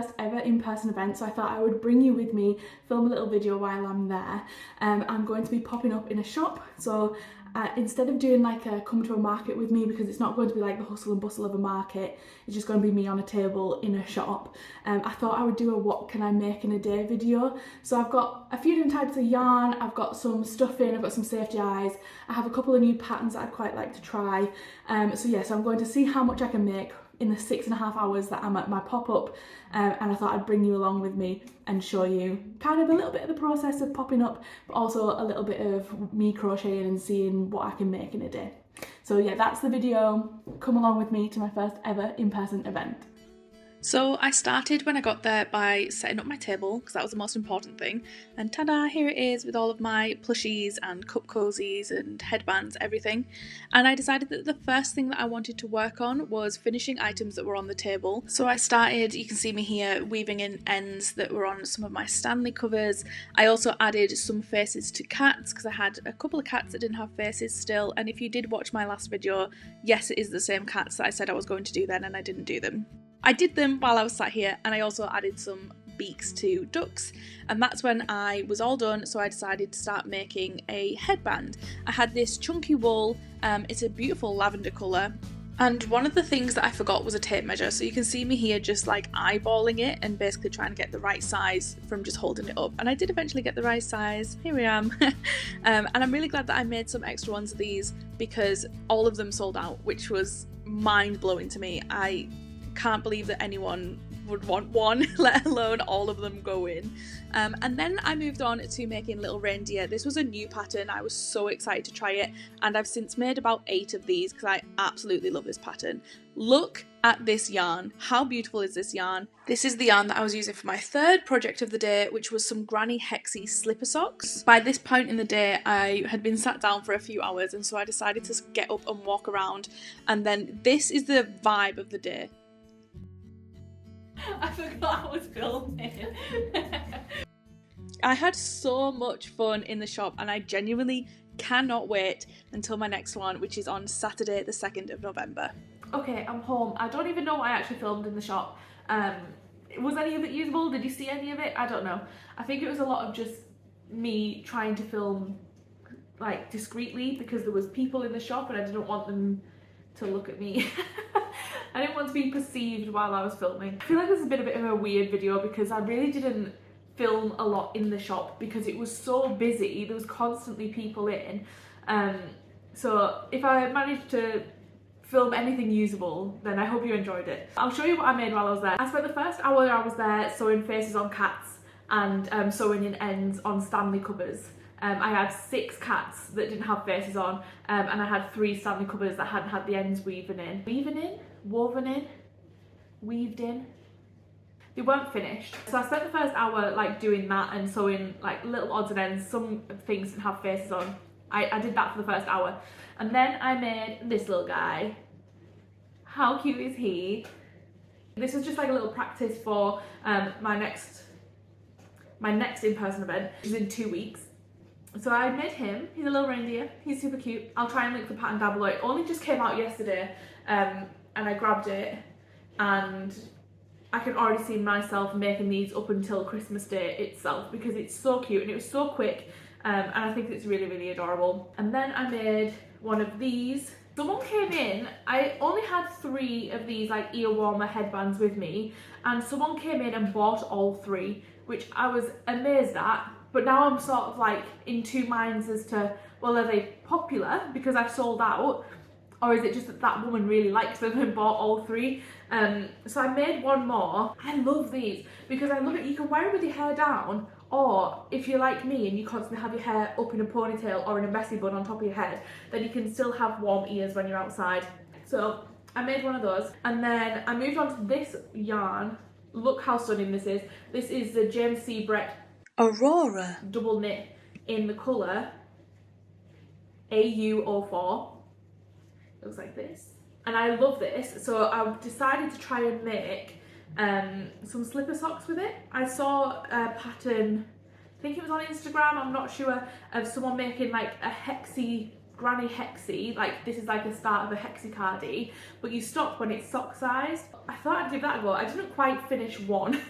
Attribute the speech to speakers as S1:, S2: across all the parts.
S1: first ever in-person event, so I thought I would bring you with me, film a little video while I'm there. I'm going to be popping up in a shop, so instead of doing like a come to a market with me, because it's not going to be like the hustle and bustle of a market, it's just going to be me on a table in a shop. I thought I would do a what can I make in a day video. So I've got a few different types of yarn, I've got some stuffing, I've got some safety eyes, I have a couple of new patterns that I'd quite like to try. So I'm going to see how much I can make in the 6.5 hours that I'm at my pop-up, and I thought I'd bring you along with me and show you kind of a little bit of the process of popping up, but also a little bit of me crocheting and seeing what I can make in a day. So yeah, that's the video. Come along with me to my first ever in-person event.
S2: So I started when I got there by setting up my table, because that was the most important thing, and ta-da, here it is with all of my plushies and cup cozies and headbands, everything. And I decided that the first thing that I wanted to work on was finishing items that were on the table. So I started, you can see me here, weaving in ends that were on some of my Stanley covers. I also added some faces to cats, because I had a couple of cats that didn't have faces still, and if you did watch my last video, yes, it is the same cats that I said I was going to do then, and I didn't do them. I did them while I was sat here, and I also added some beaks to ducks, and that's when I was all done, so I decided to start making a headband. I had this chunky wool, it's a beautiful lavender colour, and one of the things that I forgot was a tape measure, so you can see me here just like eyeballing it and basically trying to get the right size from just holding it up, and I did eventually get the right size. Here I am. And I'm really glad that I made some extra ones of these, because all of them sold out, which was mind-blowing to me. I can't believe that anyone would want one, let alone all of them go in. And then I moved on to making little reindeer. This was a new pattern. I was so excited to try it, and I've since made about 8 of these because I absolutely love this pattern. Look at this yarn. How beautiful is this yarn? This is the yarn that I was using for my third project of the day, which was some Granny Hexie slipper socks. By this point in the day, I had been sat down for a few hours, and so I decided to get up and walk around, and then this is the vibe of the day.
S1: I forgot I was filming.
S2: I had so much fun in the shop, and I genuinely cannot wait until my next one, which is on Saturday the 2nd of November.
S1: Okay, I'm home. I don't even know what I actually filmed in the shop. Was any of it usable? Did you see any of it? I don't know. I think it was a lot of just me trying to film like discreetly, because there was people in the shop and I didn't want them to look at me. I didn't want to be perceived while I was filming. I feel like this has been a bit of a weird video because I really didn't film a lot in the shop because it was so busy. There was constantly people in. So if I managed to film anything usable, then I hope you enjoyed it. I'll show you what I made while I was there. I spent the first hour I was there sewing faces on cats and sewing in ends on Stanley covers. I had 6 cats that didn't have faces on, and I had 3 Stanley covers that hadn't had the ends woven in. Woven in? Weaved in? They weren't finished. So I spent the first hour like doing that and sewing like little odds and ends. Some things didn't have faces on. I did that for the first hour. And then I made this little guy. How cute is he? This was just like a little practice for my next in-person event, which is in 2 weeks. So I made him. He's a little reindeer. He's super cute. I'll try and link the pattern down below. It only just came out yesterday, and I grabbed it, and I can already see myself making these up until Christmas Day itself because it's so cute and it was so quick, and I think it's really, really adorable. And then I made one of these. Someone came in, I only had 3 of these like ear warmer headbands with me, and someone came in and bought all 3, which I was amazed at. But now I'm sort of like in 2 minds as to, well, are they popular because I sold out, or is it just that that woman really likes them and bought all 3? So I made one more. I love these because I love it. You can wear it with your hair down, or if you're like me and you constantly have your hair up in a ponytail or in a messy bun on top of your head, then you can still have warm ears when you're outside. So I made one of those, and then I moved on to this yarn. Look how stunning this is. This is the James C. Brett
S2: Aurora
S1: double knit in the colour AU04. Looks like this, and I love this, so I decided to try and make some slipper socks with it. I saw a pattern, I think it was on Instagram, I'm not sure, of someone making like a hexie granny hexie, like this is like the start of a hexicardie, but you stop when it's sock sized. I thought I'd give that a go. I didn't quite finish one,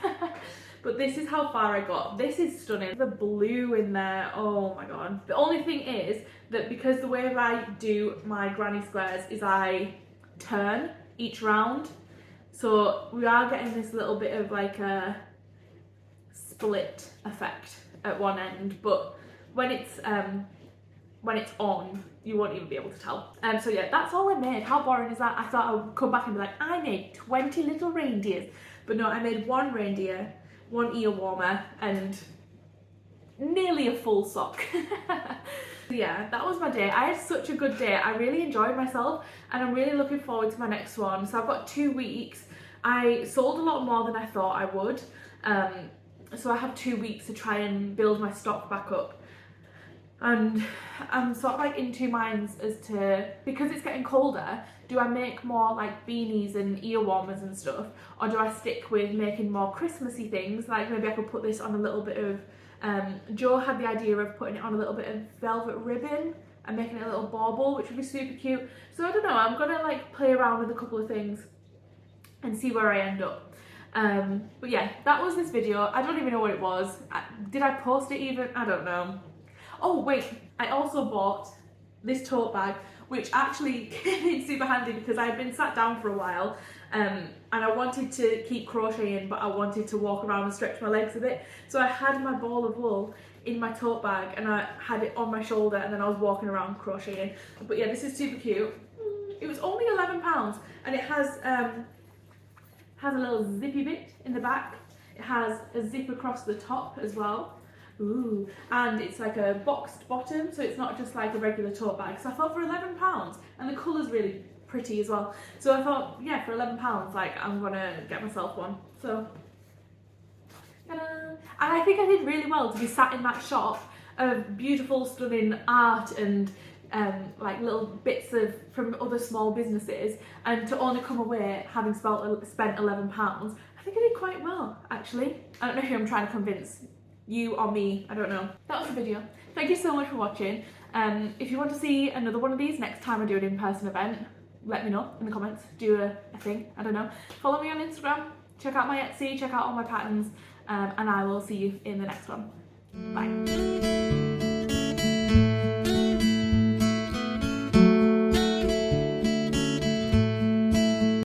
S1: but this is how far I got. This is stunning. The blue in there, oh my god. The only thing is that because the way I do my granny squares is I turn each round, so we are getting this little bit of like a split effect at one end, but when it's on, you won't even be able to tell. So yeah, that's all I made. How boring is that? I thought I would come back and be like, I made 20 little reindeers, but no, I made one reindeer, one ear warmer, and nearly a full sock. Yeah, that was my day. I had such a good day. I really enjoyed myself, and I'm really looking forward to my next one. So I've got 2 weeks. I sold a lot more than I thought I would. So I have 2 weeks to try and build my stock back up. And I'm sort of like in two minds as to, because it's getting colder, do I make more like beanies and ear warmers and stuff, or do I stick with making more Christmassy things? Like maybe I could put this on a little bit of, Joe had the idea of putting it on a little bit of velvet ribbon and making it a little bauble, which would be super cute. So I don't know, I'm gonna like play around with a couple of things and see where I end up. But yeah, that was this video. I don't even know what it was. Did I post it even? I don't know. Oh wait, I also bought this tote bag, which actually came in super handy because I had been sat down for a while, and I wanted to keep crocheting, but I wanted to walk around and stretch my legs a bit. So I had my ball of wool in my tote bag and I had it on my shoulder, and then I was walking around crocheting. But yeah, this is super cute. It was only £11, and it has a little zippy bit in the back. It has a zip across the top as well. Ooh, and it's like a boxed bottom, so it's not just like a regular tote bag. So I thought for £11, and the colour's really pretty as well. So I thought, yeah, for £11, like I'm gonna get myself one. So, ta-da! And I think I did really well to be sat in that shop of beautiful, stunning art and like little bits of from other small businesses, and to only come away having spent £11. I think I did quite well, actually. I don't know who I'm trying to convince, you or me, I don't know. That was the video. Thank you so much for watching. If you want to see another one of these next time I do an in-person event, let me know in the comments. Do a thing, I don't know. Follow me on Instagram, check out my Etsy, check out all my patterns, and I will see you in the next one. Bye.